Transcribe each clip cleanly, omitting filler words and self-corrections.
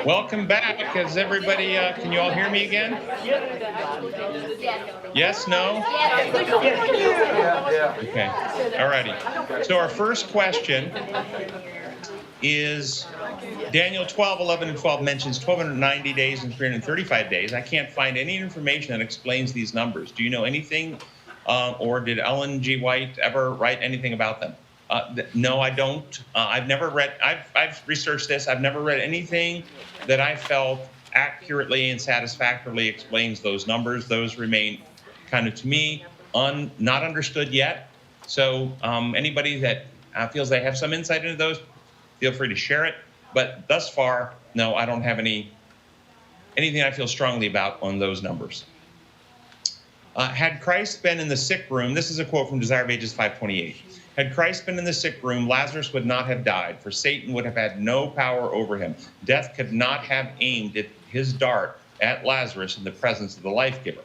Welcome back. Is everybody, can you all hear me again? Yes, no? Okay, all righty. So our first question is Daniel 12, 11, and 12 mentions 1,290 days and 335 days. I can't find any information that explains these numbers. Do you know anything, or did Ellen G. White ever write anything about them? No, I don't. I've never read, I've researched this. I've never read anything that I felt accurately and satisfactorily explains those numbers. Those remain kind of, to me, not understood yet. So anybody that feels they have some insight into those, feel free to share it. But thus far, no, I don't have anything I feel strongly about on those numbers. Had Christ been in the sick room, this is a quote from Desire of Ages 528. Had Christ been in the sick room, Lazarus would not have died, for Satan would have had no power over him. Death could not have aimed his dart at Lazarus in the presence of the life giver.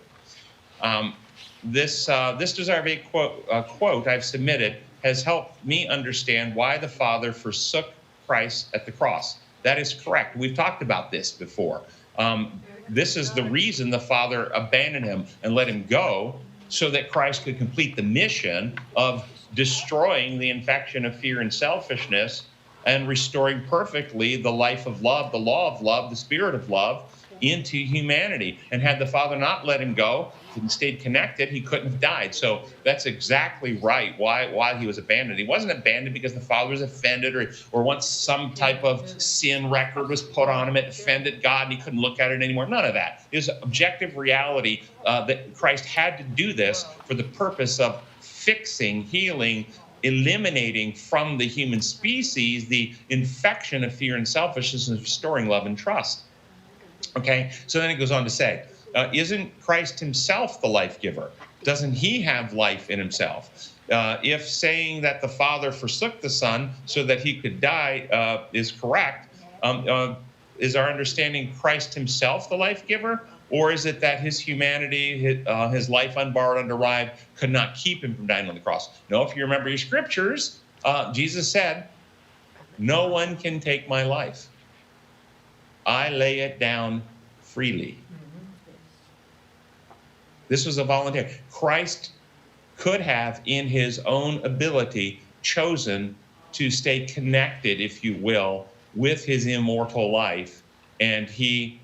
This Desire of Ages quote I've submitted has helped me understand why the Father forsook Christ at the cross. That is correct. We've talked about this before. This is the reason the Father abandoned him and let him go, so that Christ could complete the mission of destroying the infection of fear and selfishness and restoring perfectly the life of love, the law of love, the spirit of love into humanity. And had the Father not let him go and stayed connected, he couldn't have died. So that's exactly right why he was abandoned. He wasn't abandoned because the Father was offended or once some type of sin record was put on him, it offended God and he couldn't look at it anymore. None of that. It was objective reality that Christ had to do this for the purpose of fixing, healing, eliminating from the human species the infection of fear and selfishness and restoring love and trust. Okay, so then it goes on to say, isn't Christ himself the life giver? Doesn't he have life in himself? If saying that the Father forsook the Son so that he could die is correct, is our understanding Christ himself the life giver? Or is it that his humanity, his life unborrowed, underived, could not keep him from dying on the cross? No, if you remember your scriptures, Jesus said, no one can take my life. I lay it down freely. This was a voluntary. Christ could have, in his own ability, chosen to stay connected, if you will, with his immortal life, and he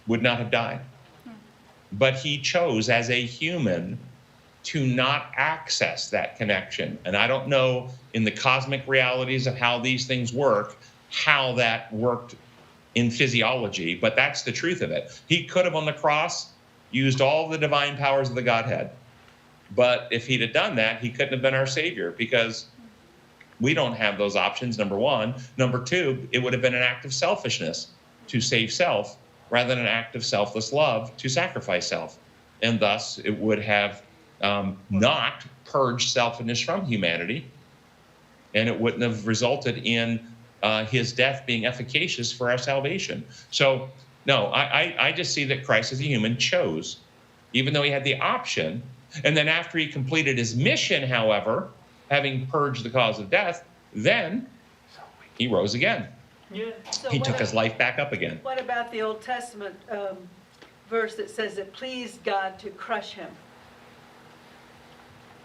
would not have died. But he chose as a human to not access that connection. And I don't know in the cosmic realities of how these things work, how that worked in physiology, but that's the truth of it. He could have on the cross used all the divine powers of the Godhead. But if he'd have done that, he couldn't have been our Savior, because we don't have those options, number one. Number two, it would have been an act of selfishness to save self rather than an act of selfless love to sacrifice self. And thus, it would have not purged selfishness from humanity, and it wouldn't have resulted in his death being efficacious for our salvation. So, no, I just see that Christ as a human chose, even though he had the option. And then after he completed his mission, however, having purged the cause of death, then he rose again. Yeah. So He took his life back up again. What about the Old Testament verse that says it pleased God to crush him?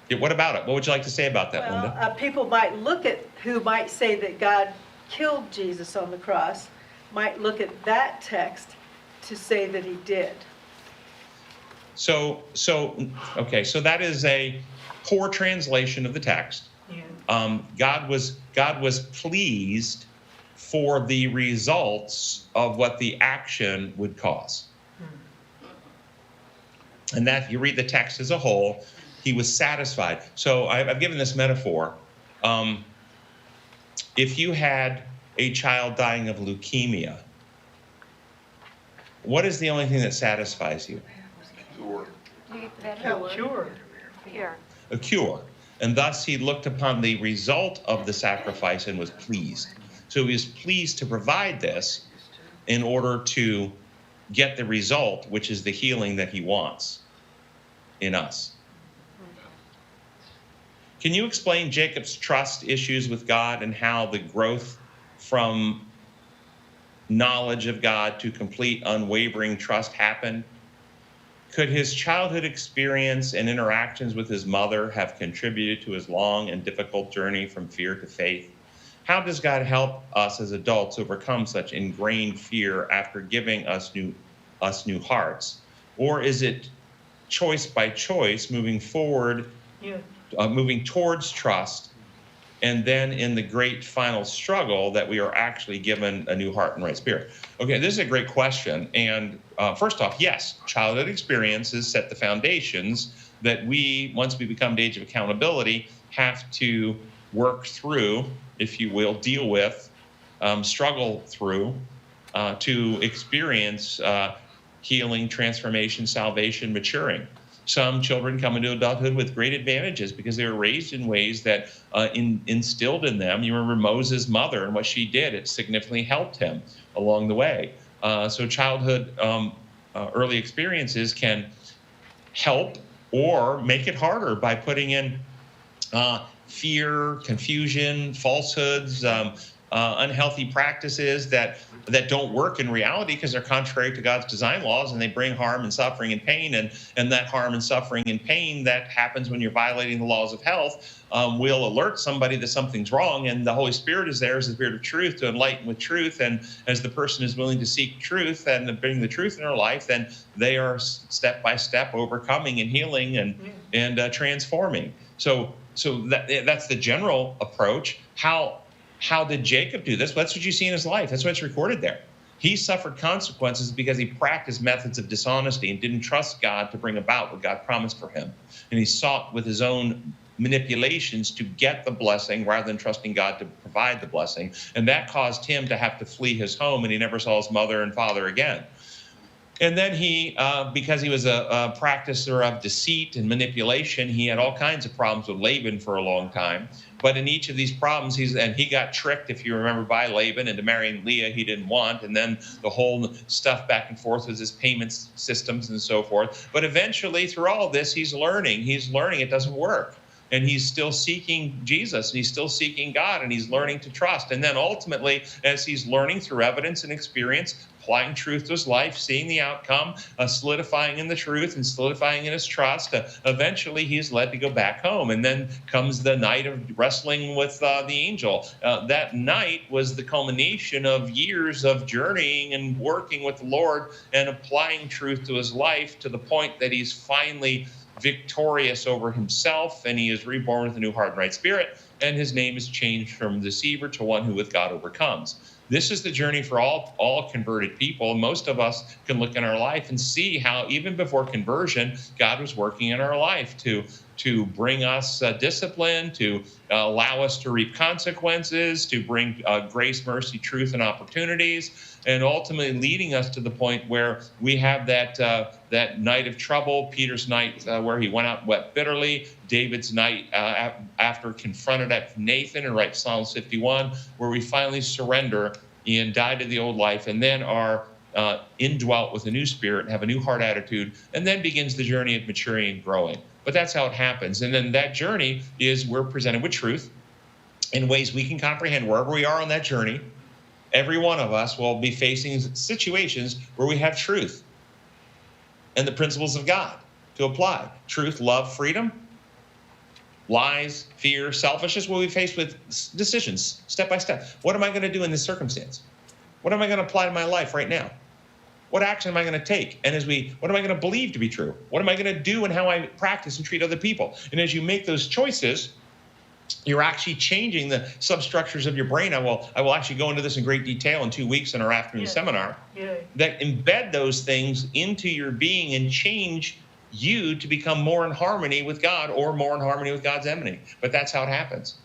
Yeah, what about it? What would you like to say about that, Well, Linda? people might look at, who might say that God killed Jesus on the cross, might look at that text to say that he did. Okay, so that is a poor translation of the text. Yeah. God was pleased for the results of what the action would cause. And that, you read the text as a whole, he was satisfied. So I've given this metaphor. If you had a child dying of leukemia, what is the only thing that satisfies you? Sure. A cure. And thus he looked upon the result of the sacrifice and was pleased. So he was pleased to provide this in order to get the result, which is the healing that he wants in us. Can you explain Jacob's trust issues with God and how the growth from knowledge of God to complete unwavering trust happen? Could his childhood experience and interactions with his mother have contributed to his long and difficult journey from fear to faith? How does God help us as adults overcome such ingrained fear after giving us new hearts? Or is it choice by choice moving forward, Yeah. moving towards trust, and then in the great final struggle that we are actually given a new heart and right spirit? Okay, this is a great question. And first off, yes, childhood experiences set the foundations that we, once we become the age of accountability, have to work through, if you will, deal with, struggle through, to experience healing, transformation, salvation, maturing. Some children come into adulthood with great advantages because they were raised in ways that instilled in them. You remember Moses' mother and what she did; it significantly helped him along the way. So childhood early experiences can help or make it harder by putting in fear, confusion, falsehoods, unhealthy practices that don't work in reality because they're contrary to God's design laws, and they bring harm and suffering and pain. And that harm and suffering and pain that happens when you're violating the laws of health will alert somebody that something's wrong. And the Holy Spirit is there as the Spirit of truth to enlighten with truth. And as the person is willing to seek truth and bring the truth in their life, then they are step by step overcoming and healing and transforming. So that's the general approach. How did Jacob do this? Well, that's what you see in his life. That's what's recorded there. He suffered consequences because he practiced methods of dishonesty and didn't trust God to bring about what God promised for him. And he sought with his own manipulations to get the blessing rather than trusting God to provide the blessing. And that caused him to have to flee his home, and he never saw his mother and father again. And then he, because he was a practicer of deceit and manipulation, he had all kinds of problems with Laban for a long time. But in each of these problems, he got tricked, if you remember, by Laban into marrying Leah he didn't want. And then the whole stuff back and forth with his payment systems and so forth. But eventually, through all of this, he's learning it doesn't work. And he's still seeking Jesus, and he's still seeking God, and he's learning to trust. And then ultimately, as he's learning through evidence and experience, applying truth to his life, seeing the outcome, solidifying in the truth and solidifying in his trust, eventually he's led to go back home. And then comes the night of wrestling with the angel. That night was the culmination of years of journeying and working with the Lord and applying truth to his life to the point that he's finally victorious over himself, and he is reborn with a new heart and right spirit, and his name is changed from deceiver to one who with God overcomes. This is the journey for all converted people. Most of us can look in our life and see how even before conversion, God was working in our life to bring us discipline, to allow us to reap consequences, to bring grace, mercy, truth, and opportunities, and ultimately leading us to the point where we have that night of trouble, Peter's night where he went out and wept bitterly, David's night after confronted at Nathan, and right, Psalm 51, where we finally surrender and die to the old life, and then are indwelt with a new spirit and have a new heart attitude, and then begins the journey of maturing and growing. But that's how it happens. And then that journey is we're presented with truth in ways we can comprehend wherever we are on that journey. Every one of us will be facing situations where we have truth and the principles of God to apply. Truth, love, freedom, lies, fear, selfishness. We'll be faced with decisions step by step. What am I going to do in this circumstance? What am I going to apply to my life right now? What action am I going to take? And what am I going to believe to be true? What am I going to do in how I practice and treat other people? And as you make those choices, you're actually changing the substructures of your brain. I will actually go into this in great detail in 2 weeks in our afternoon seminar. Yeah. That embed those things into your being and change you to become more in harmony with God or more in harmony with God's enemy. But that's how it happens.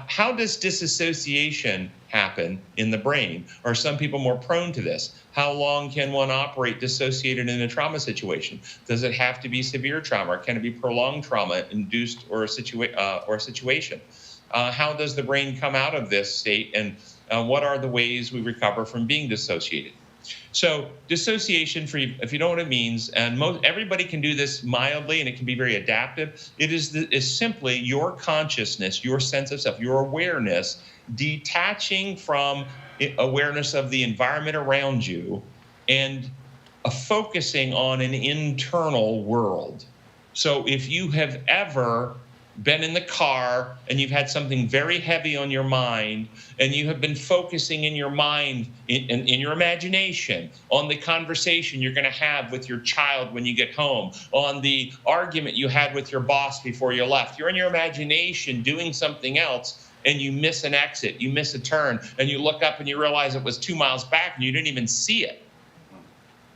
How does disassociation happen in the brain? Are some people more prone to this? How long can one operate dissociated in a trauma situation? Does it have to be severe trauma, or can it be prolonged trauma induced or a situation? How does the brain come out of this state, and what are the ways we recover from being dissociated? So dissociation, for you, if you know what it means, and everybody can do this mildly, and it can be very adaptive. It is simply your consciousness, your sense of self, your awareness, detaching from awareness of the environment around you, and focusing on an internal world. So if you have ever been in the car and you've had something very heavy on your mind, and you have been focusing in your mind, in your imagination, on the conversation you're going to have with your child when you get home, on the argument you had with your boss before you left, you're in your imagination doing something else, and you miss an exit, you miss a turn, and you look up and you realize it was 2 miles back and you didn't even see it.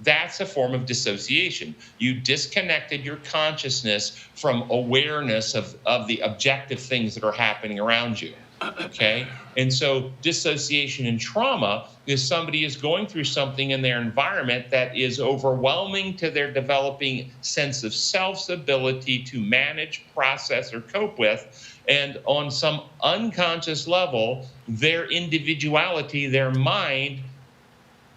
That's a form of dissociation. You disconnected your consciousness from awareness of the objective things that are happening around you. Okay? And so dissociation and trauma is somebody is going through something in their environment that is overwhelming to their developing sense of self's ability to manage, process, or cope with. And on some unconscious level, their individuality, their mind,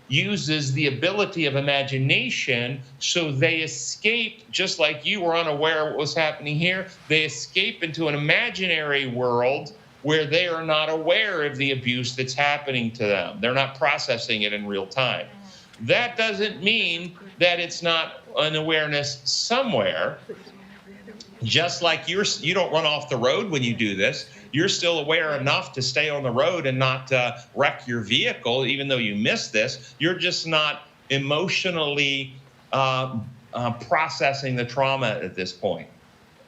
uses the ability of imagination, so they escape, just like you were unaware of what was happening here, they escape into an imaginary world where they are not aware of the abuse that's happening to them. They're not processing it in real time. That doesn't mean that it's not an awareness somewhere. Just like you don't run off the road when you do this, you're still aware enough to stay on the road and not wreck your vehicle, even though you missed this. You're just not emotionally processing the trauma at this point.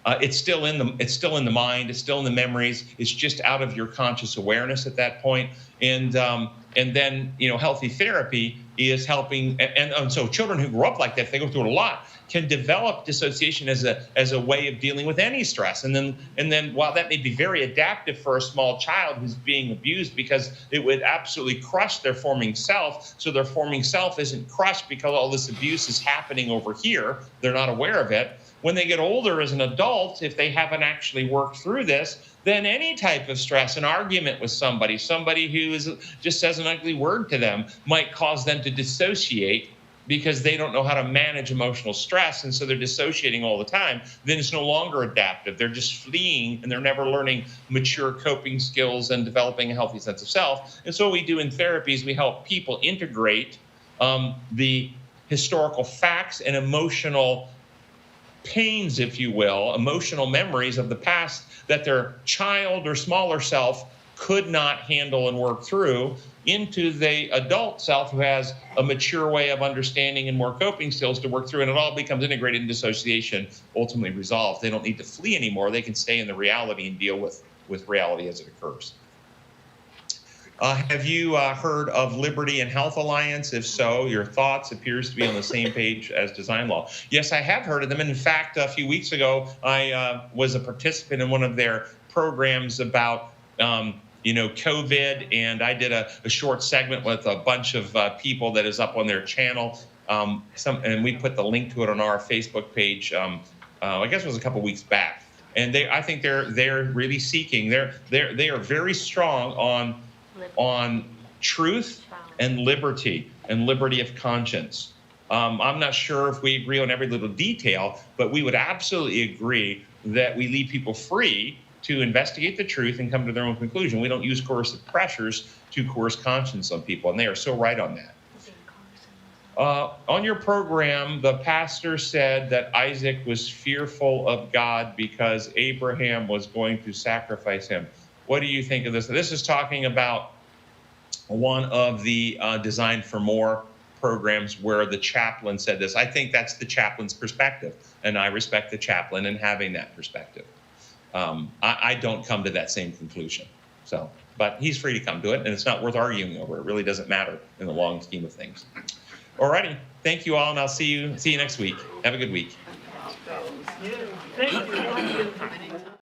It's still in the mind. It's still in the memories. It's just out of your conscious awareness at that point. And then healthy therapy is helping. And so children who grow up like that, if they go through it a lot, can develop dissociation as a way of dealing with any stress. And then while that may be very adaptive for a small child who's being abused, because it would absolutely crush their forming self, so their forming self isn't crushed because all this abuse is happening over here. They're not aware of it. When they get older as an adult, if they haven't actually worked through this, then any type of stress, an argument with somebody who just says an ugly word to them, might cause them to dissociate, because they don't know how to manage emotional stress, and so they're dissociating all the time. Then it's no longer adaptive. They're just fleeing, and they're never learning mature coping skills and developing a healthy sense of self. And so what we do in therapy is we help people integrate the historical facts and emotional pains, if you will, emotional memories of the past that their child or smaller self could not handle and work through, into the adult self who has a mature way of understanding and more coping skills to work through, and it all becomes integrated in dissociation, ultimately resolved. They don't need to flee anymore. They can stay in the reality and deal with reality as it occurs. Have you heard of Liberty and Health Alliance? If so, your thoughts appears to be on the same page as Design Law. Yes, I have heard of them. And in fact, a few weeks ago, I was a participant in one of their programs about COVID, and I did a short segment with a bunch of people that is up on their channel. And we put the link to it on our Facebook page. I guess it was a couple weeks back. And I think they're really seeking. They are very strong on truth and liberty of conscience. I'm not sure if we agree on every little detail, but we would absolutely agree that we leave people free to investigate the truth and come to their own conclusion. We don't use coercive pressures to coerce conscience on people, and they are so right on that. On your program, the pastor said that Isaac was fearful of God because Abraham was going to sacrifice him. What do you think of this? This is talking about one of the Design for More programs where the chaplain said this. I think that's the chaplain's perspective, and I respect the chaplain in having that perspective. I don't come to that same conclusion. But he's free to come to it, and it's not worth arguing over. It really doesn't matter in the long scheme of things. All righty. Thank you all, and I'll see you next week. Have a good week. Thank you.